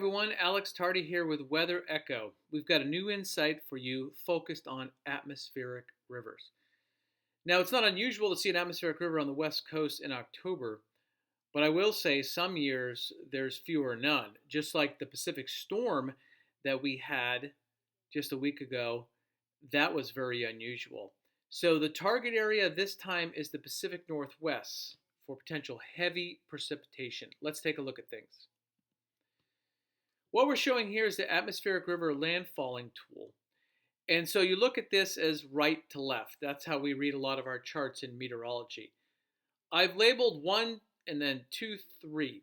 Everyone, Alex Tardy here with Weather Echo. We've got a new insight for you focused on atmospheric rivers. Now, it's not unusual to see an atmospheric river on the west coast in October, but I will say some years there's few or none. Just like the Pacific storm that we had just a week ago, that was very unusual. So, the target area this time is the Pacific Northwest for potential heavy precipitation. Let's take a look at things. What we're showing here is the atmospheric river landfalling tool. And so you look at this as right to left. That's how we read a lot of our charts in meteorology. I've labeled 1 and then 2, 3.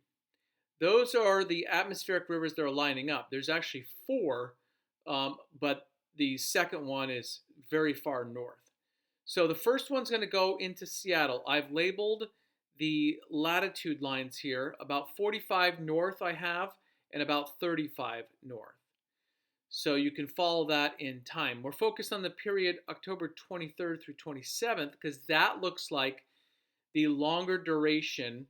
Those are the atmospheric rivers that are lining up. There's actually 4, but the second one is very far north. So the first one's going to go into Seattle. I've labeled the latitude lines here. About 45 north I have, and about 35 north. So you can follow that in time. We're focused on the period October 23rd through 27th because that looks like the longer duration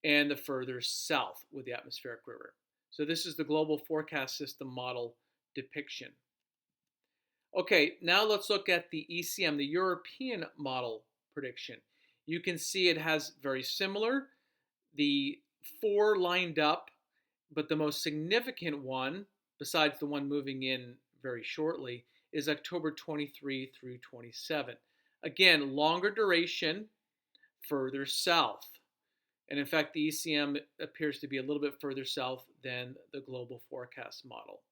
and the further south with the atmospheric river. So this is the global forecast system model depiction. Okay, now let's look at the ECM, the European model prediction. You can see it has very similar. The 4 lined up, but the most significant one, besides the one moving in very shortly, is October 23 through 27. Again, longer duration, further south. And in fact, the ECM appears to be a little bit further south than the global forecast model.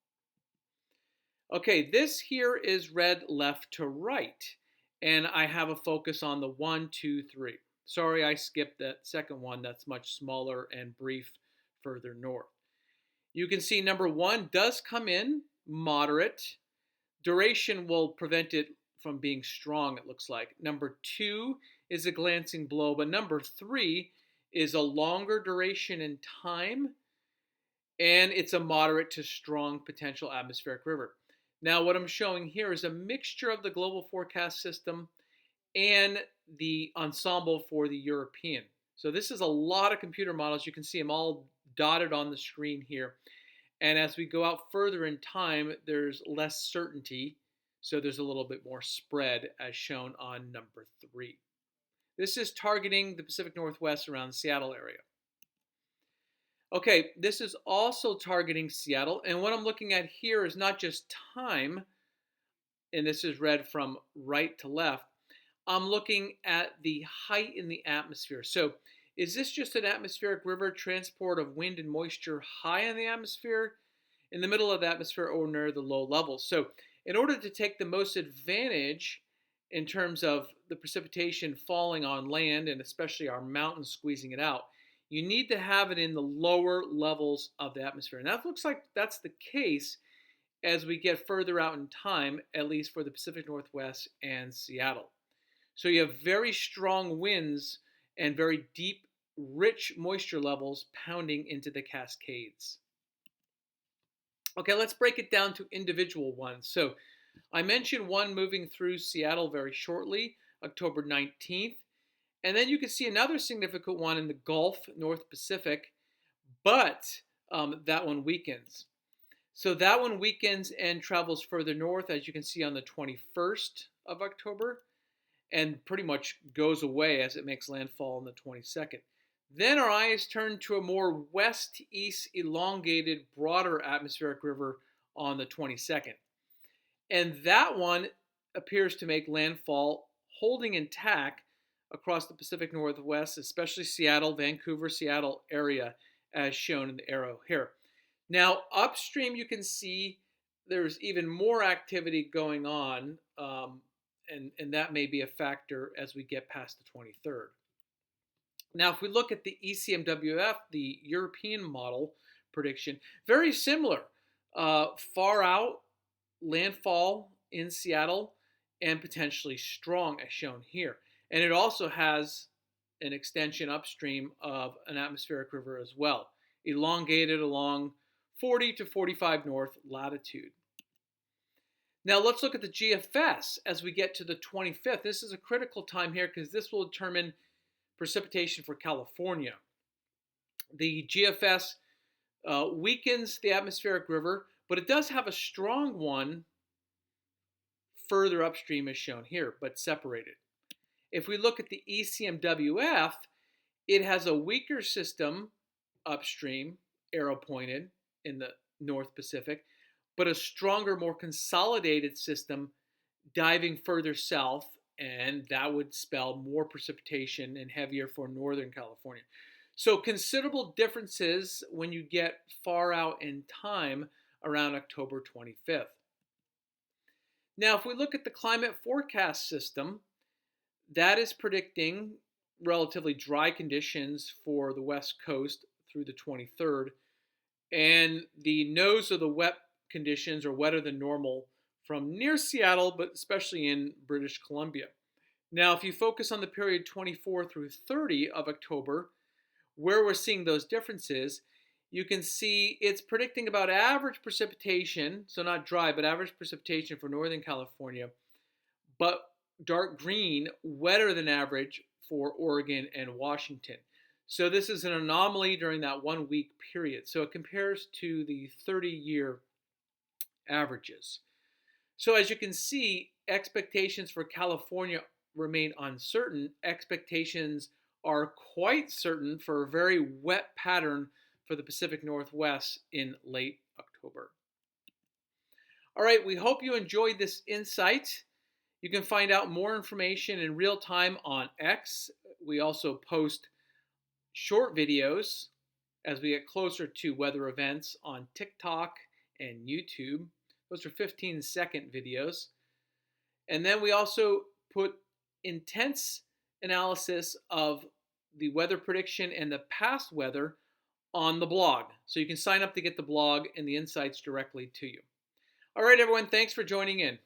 Okay, this here is read left to right, and I have a focus on the 1, 2, 3. Sorry, I skipped that second one. That's much smaller and brief further north. You can see number 1 does come in moderate. Duration will prevent it from being strong, it looks like. Number 2 is a glancing blow, but number 3 is a longer duration in time, and it's a moderate to strong potential atmospheric river. Now, what I'm showing here is a mixture of the global forecast system and the ensemble for the European. So this is a lot of computer models. You can see them all dotted on the screen here. And as we go out further in time, there's less certainty. So there's a little bit more spread as shown on number 3. This is targeting the Pacific Northwest around the Seattle area. Okay, this is also targeting Seattle. And what I'm looking at here is not just time, and this is read from right to left. I'm looking at the height in the atmosphere. So is this just an atmospheric river transport of wind and moisture high in the atmosphere, in the middle of the atmosphere, or near the low levels? So in order to take the most advantage in terms of the precipitation falling on land, and especially our mountains squeezing it out, you need to have it in the lower levels of the atmosphere. And that looks like that's the case as we get further out in time, at least for the Pacific Northwest and Seattle. So you have very strong winds and very deep, rich moisture levels pounding into the Cascades. Okay, let's break it down to individual ones. So I mentioned one moving through Seattle very shortly, October 19th. And then you can see another significant one in the Gulf, North Pacific, but that one weakens. So that one weakens and travels further north, as you can see on the 21st of October, and pretty much goes away as it makes landfall on the 22nd. Then our eyes turn to a more west-east elongated, broader atmospheric river on the 22nd. And that one appears to make landfall holding intact across the Pacific Northwest, especially Seattle, Vancouver, Seattle area, as shown in the arrow here. Now, upstream, you can see there's even more activity going on, and that may be a factor as we get past the 23rd. Now, if we look at the ECMWF, the European model prediction, very similar. Far out, landfall in Seattle, and potentially strong as shown here. And it also has an extension upstream of an atmospheric river as well, elongated along 40 to 45 north latitude. Now let's look at the GFS as we get to the 25th. This is a critical time here because this will determine precipitation for California. The GFS weakens the atmospheric river, but it does have a strong one further upstream as shown here, but separated. If we look at the ECMWF, it has a weaker system upstream, arrow pointed in the North Pacific, but a stronger, more consolidated system diving further south, and that would spell more precipitation and heavier for Northern California. So considerable differences when you get far out in time around October 25th. Now, if we look at the climate forecast system, that is predicting relatively dry conditions for the West Coast through the 23rd, and the nose of the wet conditions are wetter than normal from near Seattle, but especially in British Columbia. Now, if you focus on the period 24 through 30 of October, where we're seeing those differences, you can see it's predicting about average precipitation, so not dry, but average precipitation for Northern California, but dark green, wetter than average for Oregon and Washington. So this is an anomaly during that 1 week period. So it compares to the 30-year averages. So as you can see, expectations for California remain uncertain. Expectations are quite certain for a very wet pattern for the Pacific Northwest in late October. All right, we hope you enjoyed this insight. You can find out more information in real time on X. We also post short videos as we get closer to weather events on TikTok and YouTube. Those are 15-second videos. And then we also put intense analysis of the weather prediction and the past weather on the blog. So you can sign up to get the blog and the insights directly to you. All right, everyone, thanks for joining in.